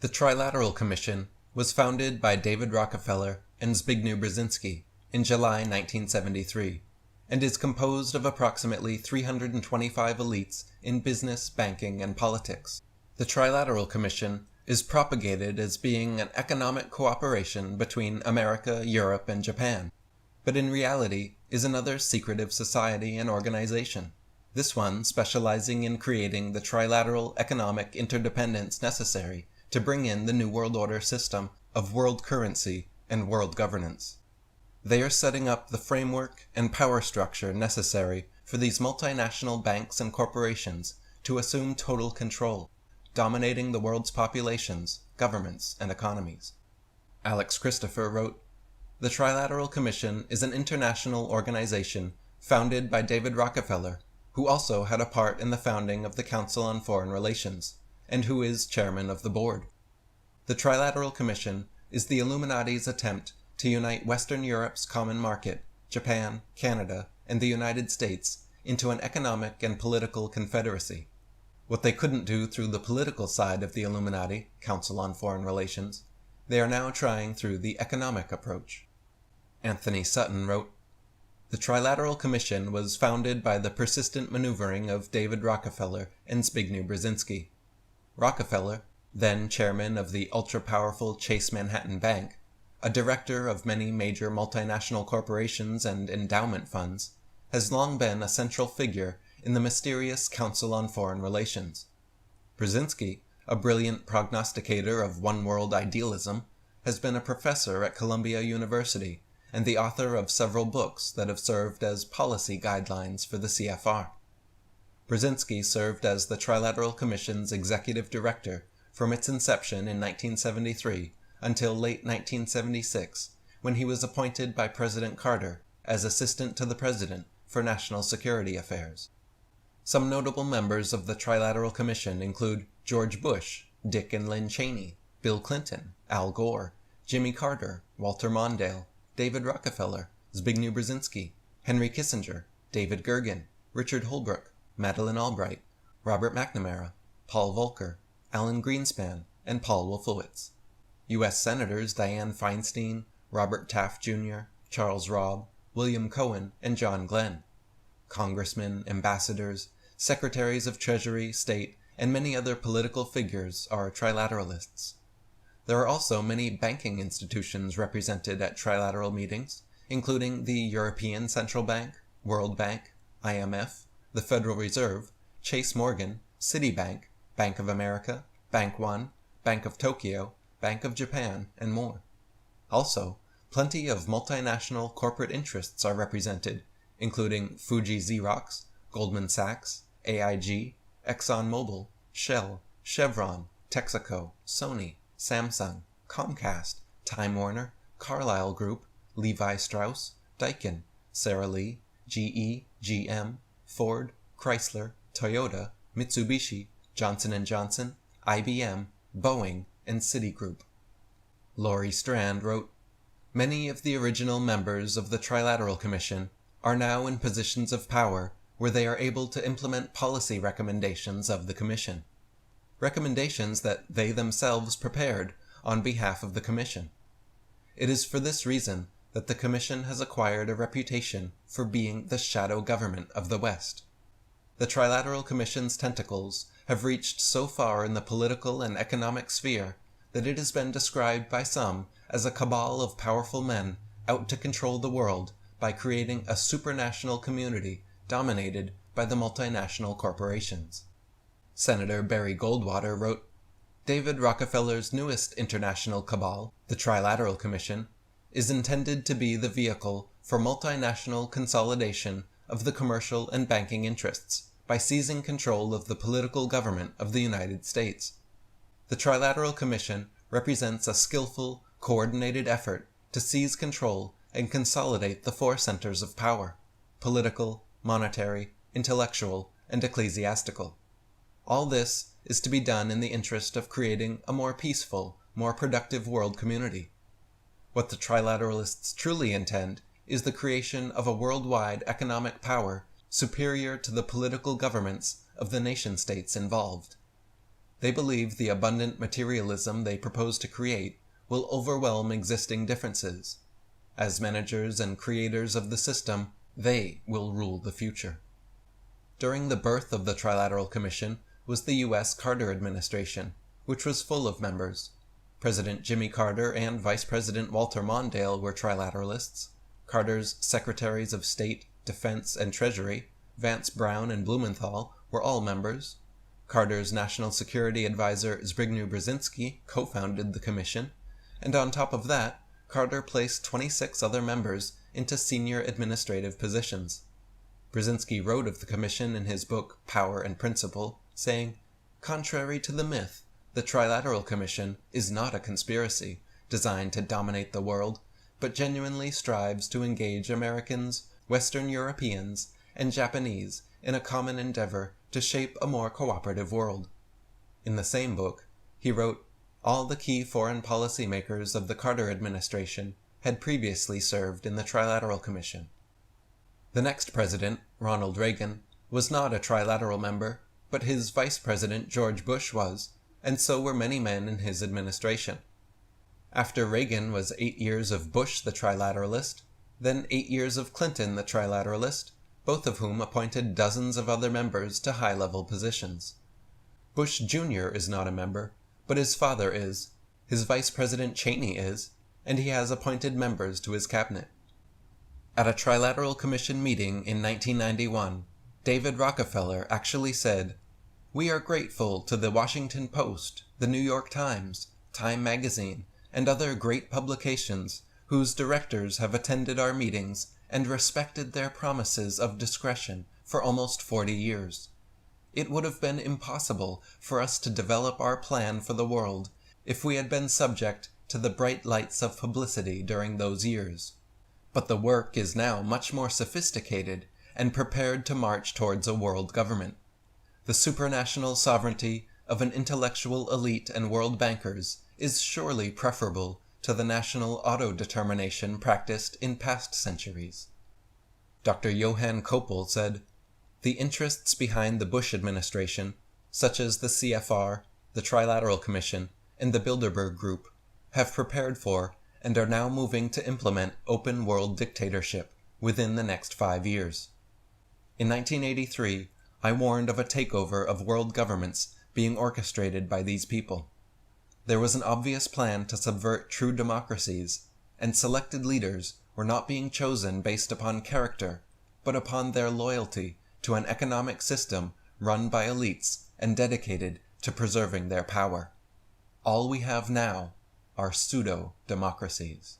The Trilateral Commission was founded by David Rockefeller and Zbigniew Brzezinski in July 1973, and is composed of approximately 325 elites in business, banking, and politics. The Trilateral Commission is propagated as being an economic cooperation between America, Europe, and Japan, but in reality is another secretive society and organization, this one specializing in creating the trilateral economic interdependence necessary to bring in the New World Order system of world currency and world governance. They are setting up the framework and power structure necessary for these multinational banks and corporations to assume total control, dominating the world's populations, governments, and economies. Alex Christopher wrote, "The Trilateral Commission is an international organization founded by David Rockefeller, who also had a part in the founding of the Council on Foreign Relations, and who is chairman of the board. The Trilateral Commission is the Illuminati's attempt to unite Western Europe's common market, Japan, Canada, and the United States into an economic and political confederacy. What they couldn't do through the political side of the Illuminati, Council on Foreign Relations, they are now trying through the economic approach." Anthony Sutton wrote, "The Trilateral Commission was founded by the persistent maneuvering of David Rockefeller and Zbigniew Brzezinski. Rockefeller, then chairman of the ultra-powerful Chase Manhattan Bank, a director of many major multinational corporations and endowment funds, has long been a central figure in the mysterious Council on Foreign Relations. Brzezinski, a brilliant prognosticator of one-world idealism, has been a professor at Columbia University and the author of several books that have served as policy guidelines for the CFR. Brzezinski served as the Trilateral Commission's executive director from its inception in 1973 until late 1976, when he was appointed by President Carter as Assistant to the President for National Security Affairs. Some notable members of the Trilateral Commission include George Bush, Dick and Lynn Cheney, Bill Clinton, Al Gore, Jimmy Carter, Walter Mondale, David Rockefeller, Zbigniew Brzezinski, Henry Kissinger, David Gergen, Richard Holbrooke, Madeleine Albright, Robert McNamara, Paul Volcker, Alan Greenspan, and Paul Wolfowitz. U.S. Senators Dianne Feinstein, Robert Taft Jr., Charles Robb, William Cohen, and John Glenn. Congressmen, ambassadors, secretaries of Treasury, State, and many other political figures are trilateralists. There are also many banking institutions represented at trilateral meetings, including the European Central Bank, World Bank, IMF, the Federal Reserve, Chase Morgan, Citibank, Bank of America, Bank One, Bank of Tokyo, Bank of Japan, and more. Also, plenty of multinational corporate interests are represented, including Fuji Xerox, Goldman Sachs, AIG, ExxonMobil, Shell, Chevron, Texaco, Sony, Samsung, Comcast, Time Warner, Carlyle Group, Levi Strauss, Daikin, Sara Lee, GE, GM, Ford, Chrysler, Toyota, Mitsubishi, Johnson & Johnson, IBM, Boeing, and Citigroup. Laurie Strand wrote, "Many of the original members of the Trilateral Commission are now in positions of power where they are able to implement policy recommendations of the Commission. Recommendations that they themselves prepared on behalf of the Commission. It is for this reason that the Commission has acquired a reputation for being the shadow government of the West. The Trilateral Commission's tentacles have reached so far in the political and economic sphere that it has been described by some as a cabal of powerful men out to control the world by creating a supranational community dominated by the multinational corporations." Senator Barry Goldwater wrote, "David Rockefeller's newest international cabal, the Trilateral Commission, is intended to be the vehicle for multinational consolidation of the commercial and banking interests by seizing control of the political government of the United States. The Trilateral Commission represents a skillful, coordinated effort to seize control and consolidate the four centers of power: political, monetary, intellectual, and ecclesiastical. All this is to be done in the interest of creating a more peaceful, more productive world community. What the Trilateralists truly intend is the creation of a worldwide economic power superior to the political governments of the nation-states involved. They believe the abundant materialism they propose to create will overwhelm existing differences. As managers and creators of the system, they will rule the future. During the birth of the Trilateral Commission was the U.S. Carter administration, which was full of members. President Jimmy Carter and Vice President Walter Mondale were trilateralists. Carter's Secretaries of State, Defense, and Treasury, Vance Brown and Blumenthal, were all members. Carter's National Security Advisor Zbigniew Brzezinski co-founded the commission, and on top of that, Carter placed 26 other members into senior administrative positions. Brzezinski wrote of the commission in his book Power and Principle, saying, "Contrary to the myth, the Trilateral Commission is not a conspiracy designed to dominate the world, but genuinely strives to engage Americans, Western Europeans, and Japanese in a common endeavor to shape a more cooperative world." In the same book, he wrote, all the key foreign policy makers of the Carter administration had previously served in the Trilateral Commission. The next president, Ronald Reagan, was not a trilateral member, but his vice president George Bush was, and so were many men in his administration. After Reagan was 8 years of Bush the trilateralist, then 8 years of Clinton the trilateralist, both of whom appointed dozens of other members to high-level positions. Bush Jr. is not a member, but his father is, his Vice President Cheney is, and he has appointed members to his cabinet. At a Trilateral Commission meeting in 1991, David Rockefeller actually said, "We are grateful to the Washington Post, the New York Times, Time Magazine, and other great publications whose directors have attended our meetings and respected their promises of discretion for almost 40 years. It would have been impossible for us to develop our plan for the world if we had been subject to the bright lights of publicity during those years. But the work is now much more sophisticated and prepared to march towards a world government. The supranational sovereignty of an intellectual elite and world bankers is surely preferable to the national auto-determination practiced in past centuries." Dr. Johann Koppel said, "The interests behind the Bush administration, such as the CFR, the Trilateral Commission, and the Bilderberg Group, have prepared for and are now moving to implement open world dictatorship within the next 5 years. In 1983, I warned of a takeover of world governments being orchestrated by these people. There was an obvious plan to subvert true democracies, and selected leaders were not being chosen based upon character, but upon their loyalty to an economic system run by elites and dedicated to preserving their power. All we have now are pseudo-democracies."